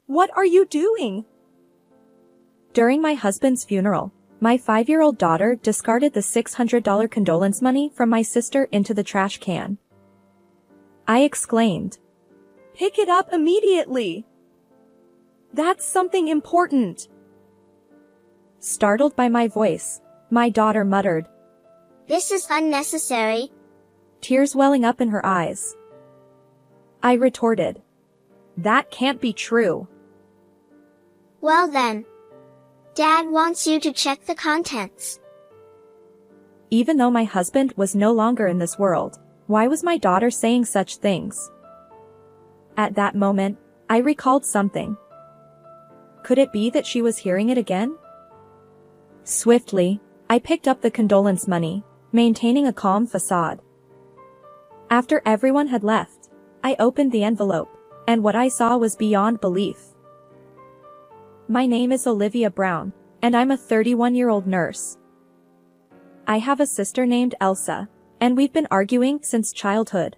What are you doing? During my husband's funeral, my 5-year-old daughter discarded the $600 condolence money from my sister into the trash can. I exclaimed, "Pick it up immediately! That's something important!" Startled by my voice, my daughter muttered, "This is unnecessary," tears welling up in her eyes. I retorted, "That can't be true." "Well then, Dad wants you to check the contents." Even though my husband was no longer in this world, why was my daughter saying such things? At that moment, I recalled something. Could it be that she was hearing it again? Swiftly, I picked up the condolence money, maintaining a calm facade. After everyone had left, I opened the envelope, and what I saw was beyond belief. My name is Olivia Brown, and I'm a 31-year-old nurse. I have a sister named Elsa, and we've been arguing since childhood.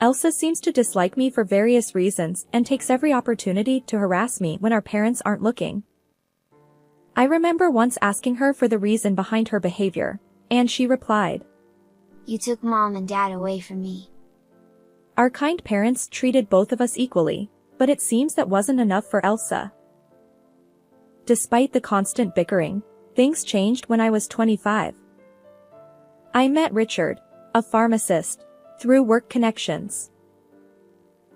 Elsa seems to dislike me for various reasons and takes every opportunity to harass me when our parents aren't looking. I remember once asking her for the reason behind her behavior, and she replied, "You took Mom and Dad away from me." Our kind parents treated both of us equally, but it seems that wasn't enough for Elsa. Despite the constant bickering, things changed when I was 25. I met Richard, a pharmacist, through work connections.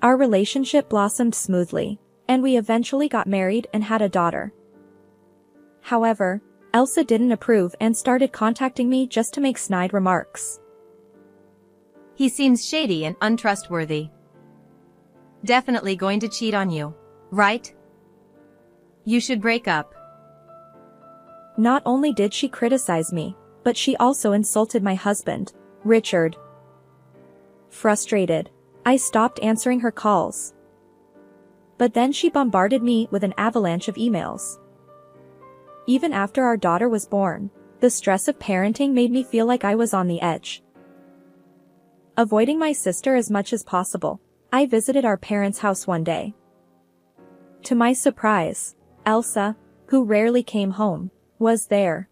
Our relationship blossomed smoothly, and we eventually got married and had a daughter. However, Elsa didn't approve and started contacting me just to make snide remarks. "He seems shady and untrustworthy. Definitely going to cheat on you, right? You should break up." Not only did she criticize me, but she also insulted my husband, Richard. Frustrated, I stopped answering her calls. But then she bombarded me with an avalanche of emails. Even after our daughter was born, the stress of parenting made me feel like I was on the edge. Avoiding my sister as much as possible, I visited our parents' house one day. To my surprise, Elsa, who rarely came home, was there.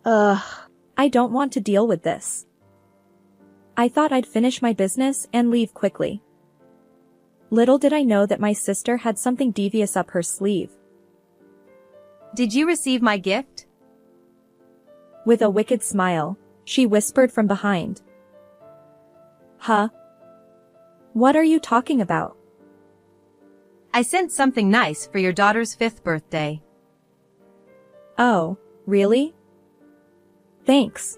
I don't want to deal with this. I thought I'd finish my business and leave quickly. Little did I know that my sister had something devious up her sleeve. "Did you receive my gift?" With a wicked smile, she whispered from behind. "Huh? What are you talking about?" "I sent something nice for your daughter's 5th birthday. "Oh, really? Thanks.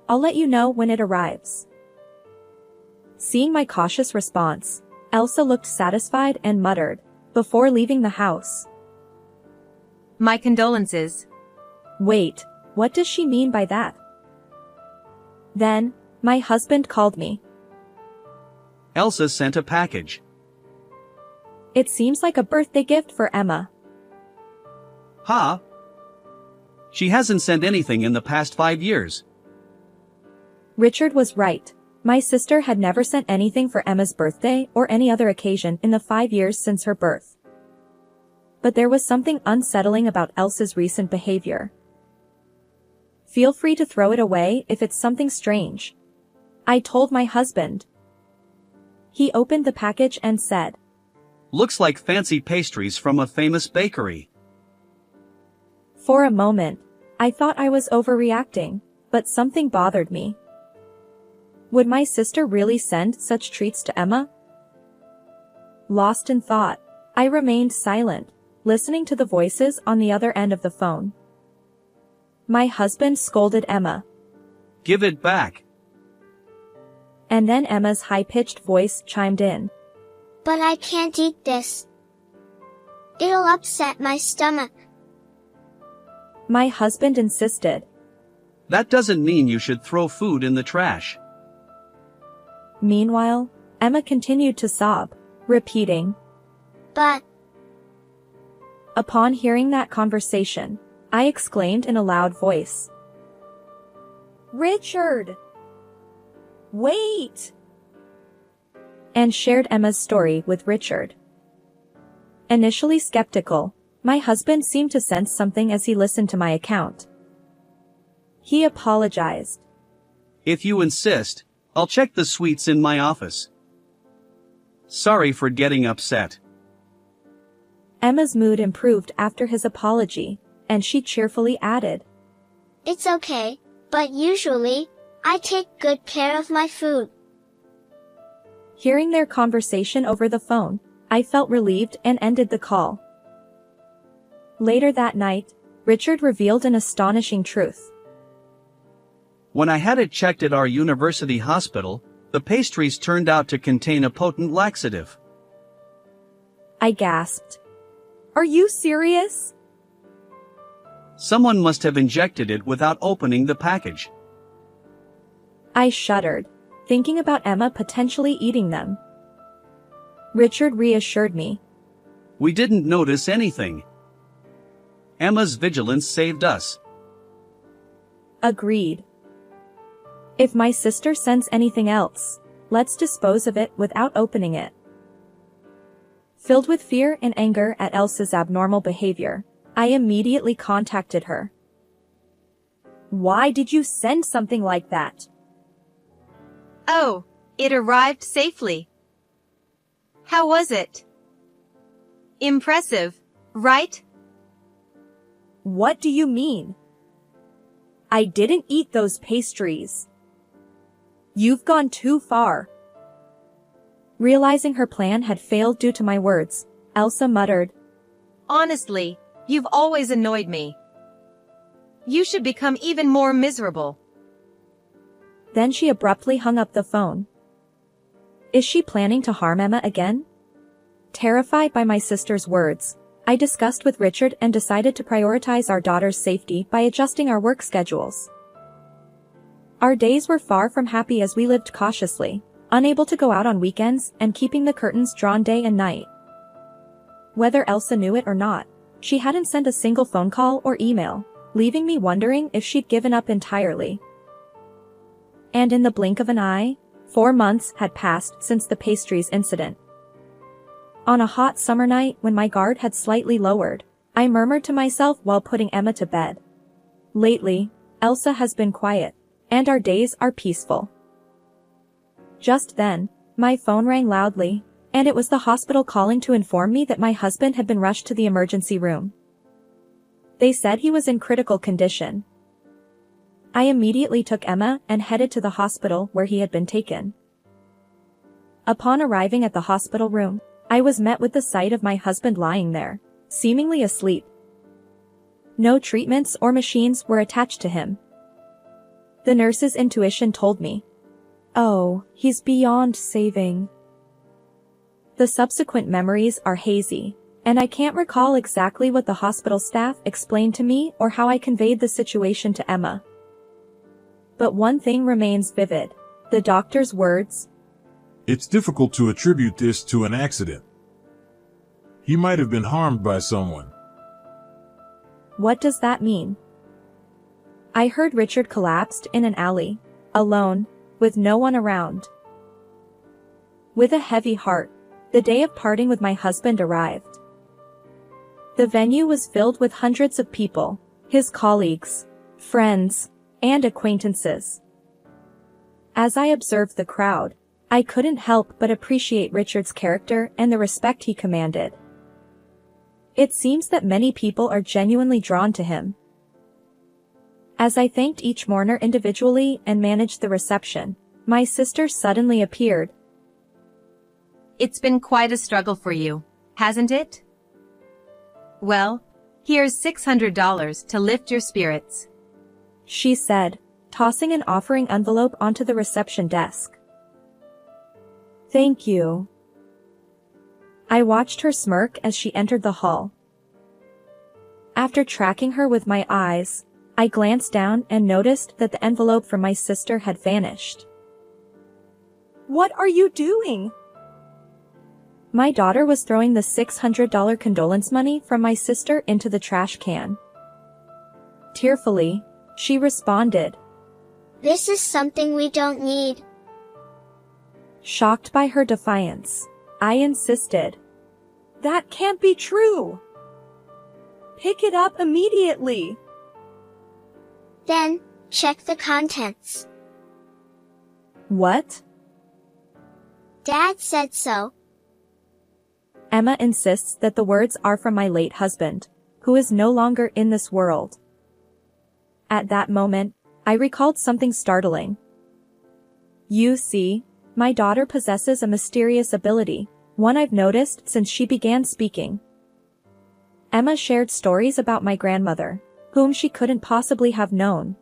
I'll let you know when it arrives." Seeing my cautious response, Elsa looked satisfied and muttered, before leaving the house, "My condolences." "Wait, what does she mean by that?" Then, my husband called me. "Elsa sent a package." "It seems like a birthday gift for Emma." "Huh? She hasn't sent anything in the past 5 years. Richard was right. My sister had never sent anything for Emma's birthday or any other occasion in the 5 years since her birth. But there was something unsettling about Elsa's recent behavior. "Feel free to throw it away if it's something strange," I told my husband. He opened the package and said, "Looks like fancy pastries from a famous bakery." For a moment, I thought I was overreacting, but something bothered me. Would my sister really send such treats to Emma? Lost in thought, I remained silent, listening to the voices on the other end of the phone. My husband scolded Emma. "Give it back." And then Emma's high-pitched voice chimed in. "But I can't eat this. It'll upset my stomach." My husband insisted. "That doesn't mean you should throw food in the trash." Meanwhile, Emma continued to sob, repeating, "But..." Upon hearing that conversation, I exclaimed in a loud voice, "Richard! Wait!" And shared Emma's story with Richard. Initially skeptical, my husband seemed to sense something as he listened to my account. He apologized. If you insist, I'll check the suites in my office. Sorry for getting upset. Emma's mood improved after his apology, and she cheerfully added, It's okay, but usually, I take good care of my food. Hearing their conversation over the phone, I felt relieved and ended the call. Later that night, Richard revealed an astonishing truth. When I had it checked at our university hospital, the pastries turned out to contain a potent laxative. I gasped. Are you serious? Someone must have injected it without opening the package. I shuddered, thinking about Emma potentially eating them. Richard reassured me. We didn't notice anything. Emma's vigilance saved us. Agreed. If my sister sends anything else, let's dispose of it without opening it. Filled with fear and anger at Elsa's abnormal behavior, I immediately contacted her. Why did you send something like that? Oh, it arrived safely. How was it? Impressive, right? What do you mean? I didn't eat those pastries. You've gone too far. Realizing her plan had failed due to my words, Elsa muttered, Honestly, you've always annoyed me. You should become even more miserable. Then she abruptly hung up the phone. Is she planning to harm Emma again? Terrified by my sister's words, I discussed with Richard and decided to prioritize our daughter's safety by adjusting our work schedules. Our days were far from happy as we lived cautiously, unable to go out on weekends and keeping the curtains drawn day and night. Whether Elsa knew it or not, she hadn't sent a single phone call or email, leaving me wondering if she'd given up entirely. And in the blink of an eye, 4 months had passed since the pastries incident. On a hot summer night when my guard had slightly lowered, I murmured to myself while putting Emma to bed. Lately, Elsa has been quiet, and our days are peaceful. Just then, my phone rang loudly, and it was the hospital calling to inform me that my husband had been rushed to the emergency room. They said he was in critical condition. I immediately took Emma and headed to the hospital where he had been taken. Upon arriving at the hospital room, I was met with the sight of my husband lying there, seemingly asleep. No treatments or machines were attached to him. The nurse's intuition told me, "Oh, he's beyond saving." The subsequent memories are hazy, and I can't recall exactly what the hospital staff explained to me or how I conveyed the situation to Emma. But one thing remains vivid: the doctor's words. It's difficult to attribute this to an accident. He might have been harmed by someone. What does that mean? I heard Richard collapsed in an alley, alone, with no one around. With a heavy heart, the day of parting with my husband arrived. The venue was filled with hundreds of people, his colleagues, friends, and acquaintances. As I observed the crowd, I couldn't help but appreciate Richard's character and the respect he commanded. It seems that many people are genuinely drawn to him. As I thanked each mourner individually and managed the reception, my sister suddenly appeared. It's been quite a struggle for you, hasn't it? Well, here's $600 to lift your spirits, She said, tossing an offering envelope onto the reception desk. Thank you. I watched her smirk as she entered the hall. After tracking her with my eyes, I glanced down and noticed that the envelope from my sister had vanished. What are you doing? My daughter was throwing the $600 condolence money from my sister into the trash can. Tearfully, she responded. This is something we don't need. Shocked by her defiance, I insisted. That can't be true. Pick it up immediately. Then, check the contents. What? Dad said so. Emma insists that the words are from my late husband, who is no longer in this world. At that moment, I recalled something startling. You see, my daughter possesses a mysterious ability, one I've noticed since she began speaking. Emma shared stories about my grandmother, whom she couldn't possibly have known.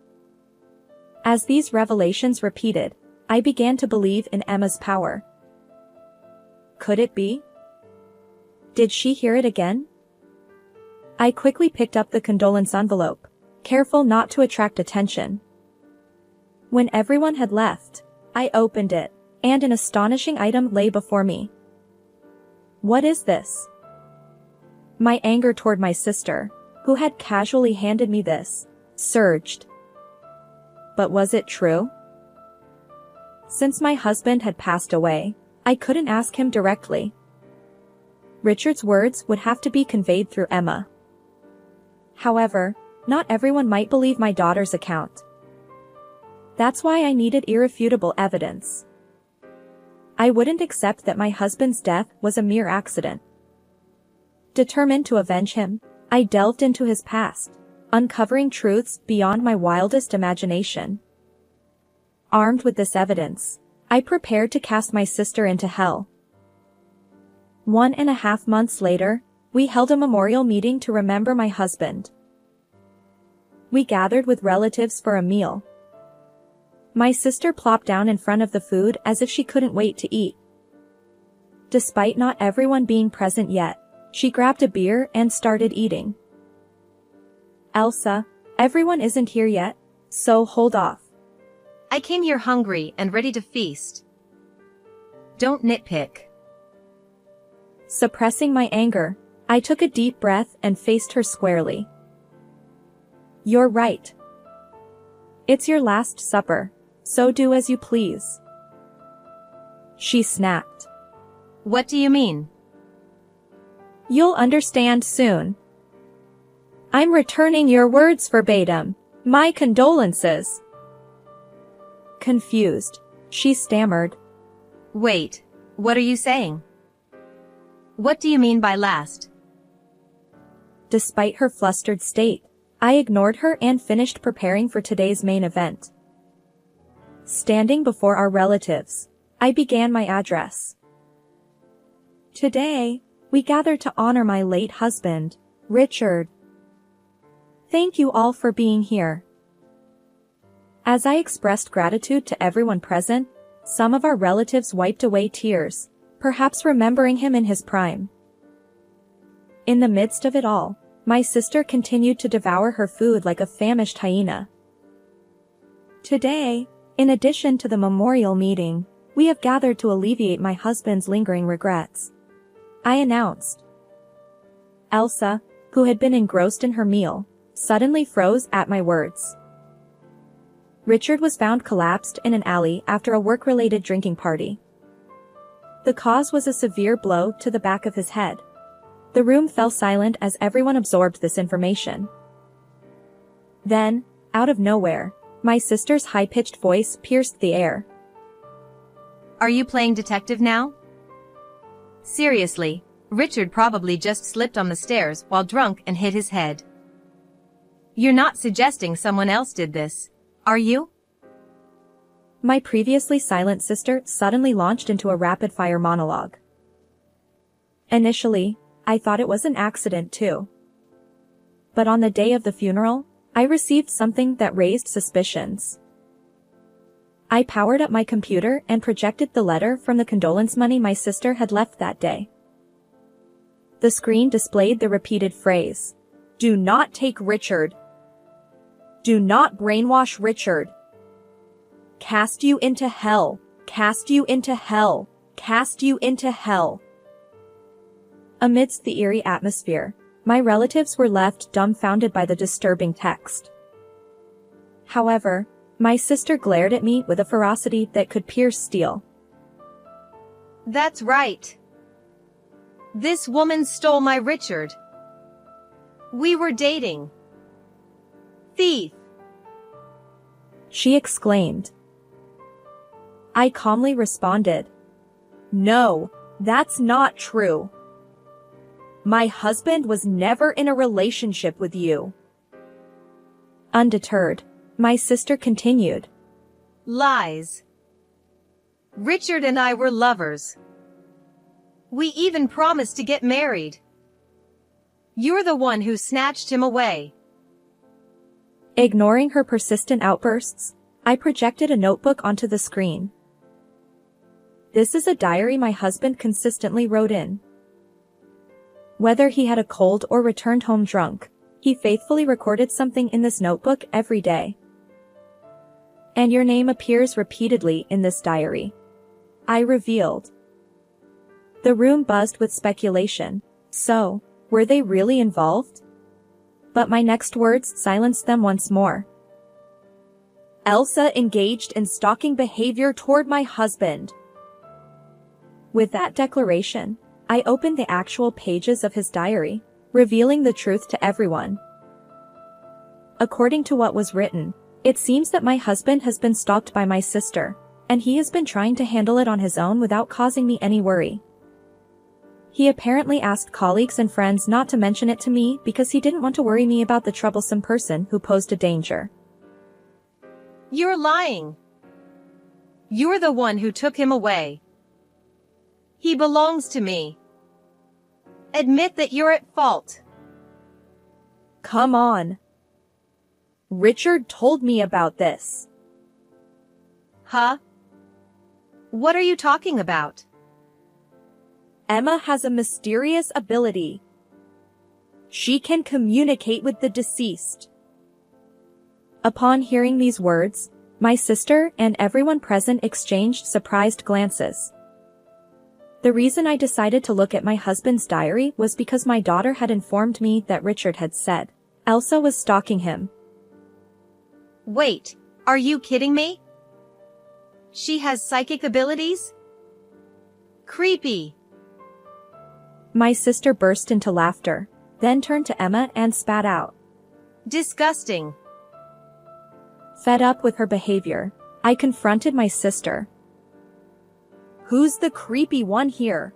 As these revelations repeated, I began to believe in Emma's power. Could it be? Did she hear it again? I quickly picked up the condolence envelope, careful not to attract attention. When everyone had left, I opened it, and an astonishing item lay before me. What is this? My anger toward my sister, who had casually handed me this, surged. But was it true? Since my husband had passed away, I couldn't ask him directly. Richard's words would have to be conveyed through Emma. However, not everyone might believe my daughter's account. That's why I needed irrefutable evidence. I wouldn't accept that my husband's death was a mere accident. Determined to avenge him, I delved into his past, uncovering truths beyond my wildest imagination. Armed with this evidence, I prepared to cast my sister into hell. 1.5 months later, we held a memorial meeting to remember my husband. We gathered with relatives for a meal. My sister plopped down in front of the food as if she couldn't wait to eat. Despite not everyone being present yet, she grabbed a beer and started eating. Elsa, everyone isn't here yet, so hold off. I came here hungry and ready to feast. Don't nitpick. Suppressing my anger, I took a deep breath and faced her squarely. You're right. It's your last supper, so do as you please. She snapped. What do you mean? You'll understand soon. I'm returning your words verbatim. My condolences. Confused, she stammered. Wait, what are you saying? What do you mean by last? Despite her flustered state, I ignored her and finished preparing for today's main event. Standing before our relatives, I began my address. Today, we gather to honor my late husband, Richard. Thank you all for being here. As I expressed gratitude to everyone present, some of our relatives wiped away tears, perhaps remembering him in his prime. In the midst of it all, my sister continued to devour her food like a famished hyena. Today, in addition to the memorial meeting, we have gathered to alleviate my husband's lingering regrets. I announced. Elsa, who had been engrossed in her meal, suddenly froze at my words. Richard was found collapsed in an alley after a work-related drinking party. The cause was a severe blow to the back of his head. The room fell silent as everyone absorbed this information. Then, out of nowhere, my sister's high-pitched voice pierced the air. Are you playing detective now? Seriously, Richard probably just slipped on the stairs while drunk and hit his head. You're not suggesting someone else did this, are you? My previously silent sister suddenly launched into a rapid-fire monologue. Initially, I thought it was an accident too. But on the day of the funeral, I received something that raised suspicions. I powered up my computer and projected the letter from the condolence money my sister had left that day. The screen displayed the repeated phrase, "Do not take Richard. Do not brainwash Richard. Cast you into hell, cast you into hell, cast you into hell." Amidst the eerie atmosphere, my relatives were left dumbfounded by the disturbing text. However, my sister glared at me with a ferocity that could pierce steel. That's right. This woman stole my Richard. We were dating. Thief! She exclaimed. I calmly responded. No, that's not true. My husband was never in a relationship with you. Undeterred, my sister continued. Lies. Richard and I were lovers. We even promised to get married. You're the one who snatched him away. Ignoring her persistent outbursts, I projected a notebook onto the screen. This is a diary my husband consistently wrote in. Whether he had a cold or returned home drunk, he faithfully recorded something in this notebook every day. And your name appears repeatedly in this diary. I revealed. The room buzzed with speculation. So, were they really involved? But my next words silenced them once more. Elsa engaged in stalking behavior toward my husband. With that declaration, I opened the actual pages of his diary, revealing the truth to everyone. According to what was written, it seems that my husband has been stalked by my sister, and he has been trying to handle it on his own without causing me any worry. He apparently asked colleagues and friends not to mention it to me because he didn't want to worry me about the troublesome person who posed a danger. You're lying. You're the one who took him away. He belongs to me. Admit that you're at fault. Come on. Richard told me about this. Huh? What are you talking about? Emma has a mysterious ability. She can communicate with the deceased. Upon hearing these words, my sister and everyone present exchanged surprised glances. The reason I decided to look at my husband's diary was because my daughter had informed me that Richard had said Elsa was stalking him. Wait, are you kidding me? She has psychic abilities? Creepy. My sister burst into laughter, then turned to Emma and spat out. Disgusting. Fed up with her behavior, I confronted my sister. Who's the creepy one here?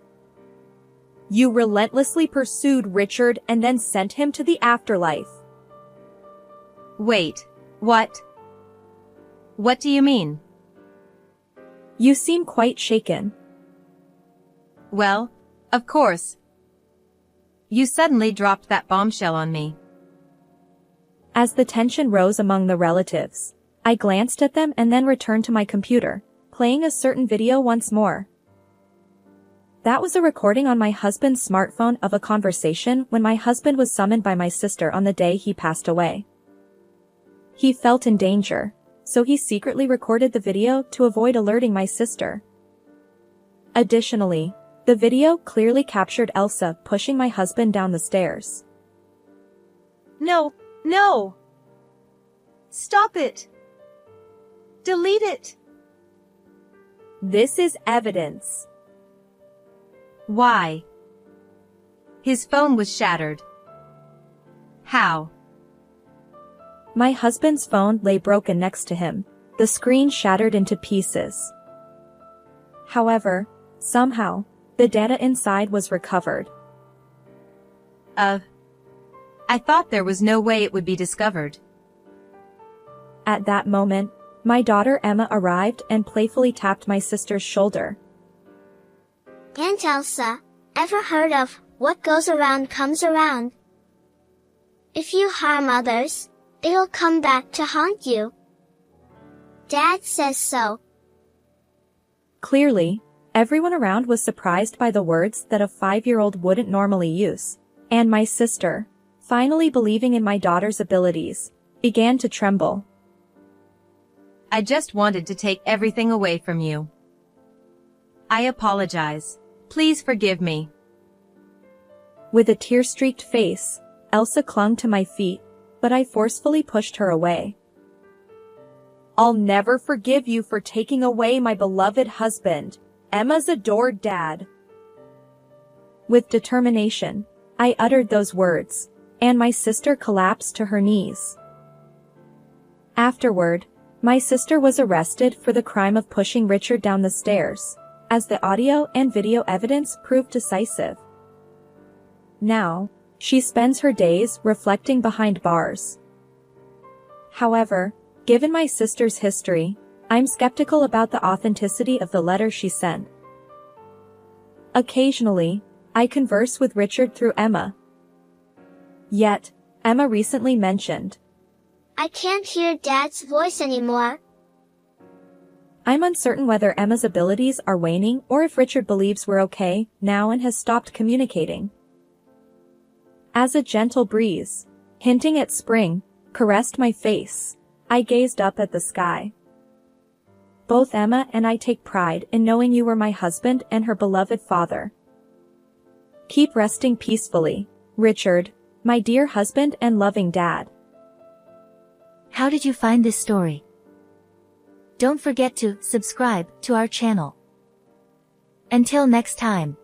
You relentlessly pursued Richard and then sent him to the afterlife. Wait, what? What do you mean? You seem quite shaken. Well, of course. You suddenly dropped that bombshell on me. As the tension rose among the relatives, I glanced at them and then returned to my computer, playing a certain video once more. That was a recording on my husband's smartphone of a conversation when my husband was summoned by my sister on the day he passed away. He felt in danger, so he secretly recorded the video to avoid alerting my sister. Additionally, the video clearly captured Elsa pushing my husband down the stairs. No, no! Stop it! Delete it! This is evidence. Why? His phone was shattered. How? My husband's phone lay broken next to him, the screen shattered into pieces. However, somehow, the data inside was recovered. I thought there was no way it would be discovered. At that moment, my daughter Emma arrived and playfully tapped my sister's shoulder. Aunt Elsa, ever heard of what goes around comes around? If you harm others, it'll come back to haunt you. Dad says so. Clearly, everyone around was surprised by the words that a 5-year-old wouldn't normally use, and my sister, finally believing in my daughter's abilities, began to tremble. I just wanted to take everything away from you. I apologize. Please forgive me. With a tear-streaked face, Elsa clung to my feet, but I forcefully pushed her away. I'll never forgive you for taking away my beloved husband, Emma's adored dad. With determination, I uttered those words, and my sister collapsed to her knees. Afterward, my sister was arrested for the crime of pushing Richard down the stairs, as the audio and video evidence proved decisive. Now, she spends her days reflecting behind bars. However, given my sister's history, I'm skeptical about the authenticity of the letter she sent. Occasionally, I converse with Richard through Emma. Yet, Emma recently mentioned, "I can't hear Dad's voice anymore." I'm uncertain whether Emma's abilities are waning or if Richard believes we're okay now and has stopped communicating. As a gentle breeze, hinting at spring, caressed my face, I gazed up at the sky. Both Emma and I take pride in knowing you were my husband and her beloved father. Keep resting peacefully, Richard, my dear husband and loving dad. How did you find this story? Don't forget to subscribe to our channel. Until next time.